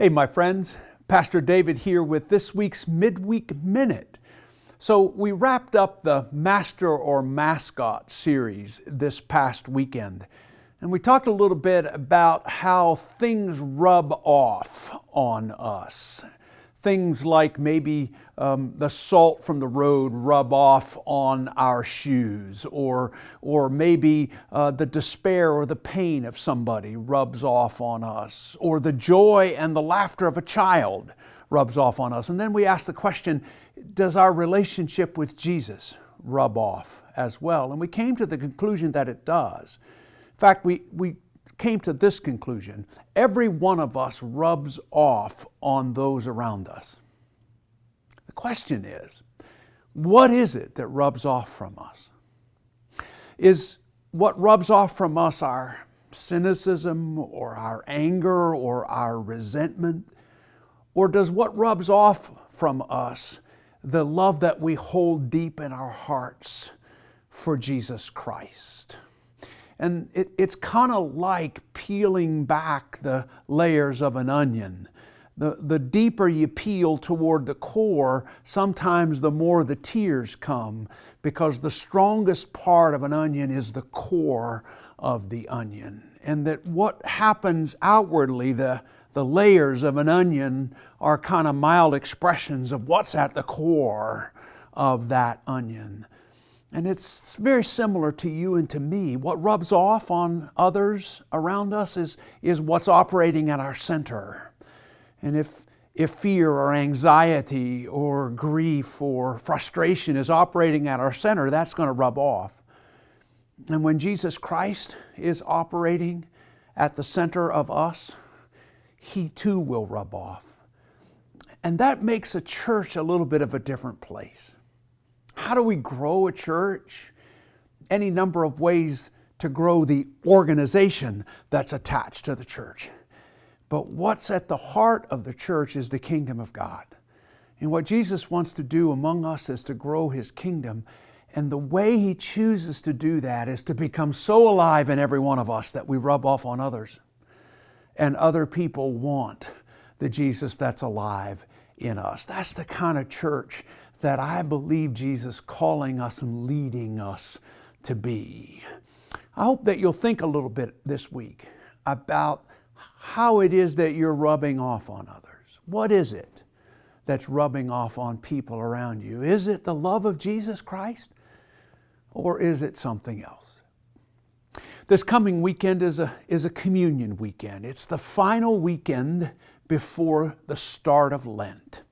Hey, my friends, Pastor David here with this week's Midweek Minute. So we wrapped up the Master or Mascot series this past weekend, and we talked a little bit about how things rub off on us. Things like maybe the salt from the road rub off on our shoes, or maybe the despair or the pain of somebody rubs off on us, or the joy and the laughter of a child rubs off on us. And then we ask the question, does our relationship with Jesus rub off as well? And we came to the conclusion that it does. In fact, we came to this conclusion: every one of us rubs off on those around us. The question is, what is it that rubs off from us? Is what rubs off from us our cynicism or our anger or our resentment? Or does what rubs off from us the love that we hold deep in our hearts for Jesus Christ? And it's kind of like peeling back the layers of an onion. The deeper you peel toward the core, sometimes the more the tears come, because the strongest part of an onion is the core of the onion. And that what happens outwardly, the layers of an onion are kind of mild expressions of what's at the core of that onion. And it's very similar to you and to me. What rubs off on others around us is what's operating at our center. And if fear or anxiety or grief or frustration is operating at our center, that's going to rub off. And when Jesus Christ is operating at the center of us, He too will rub off. And that makes a church a little bit of a different place. How do we grow a church? Any number of ways to grow the organization that's attached to the church. But what's at the heart of the church is the kingdom of God. And what Jesus wants to do among us is to grow His kingdom. And the way He chooses to do that is to become so alive in every one of us that we rub off on others. And other people want the Jesus that's alive in us. That's the kind of church that I believe Jesus calling us and leading us to be. I hope that you'll think a little bit this week about how it is that you're rubbing off on others. What is it that's rubbing off on people around you? Is it the love of Jesus Christ, or is it something else? This coming weekend is a communion weekend. It's the final weekend before the start of Lent.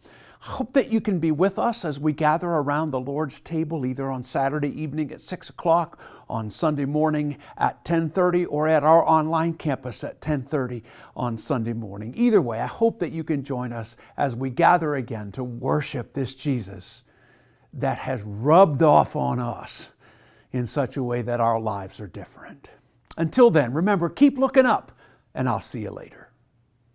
I hope that you can be with us as we gather around the Lord's table, either on Saturday evening at 6 o'clock, on Sunday morning at 10:30, or at our online campus at 10:30 on Sunday morning. Either way, I hope that you can join us as we gather again to worship this Jesus that has rubbed off on us in such a way that our lives are different. Until then, remember, keep looking up, and I'll see you later.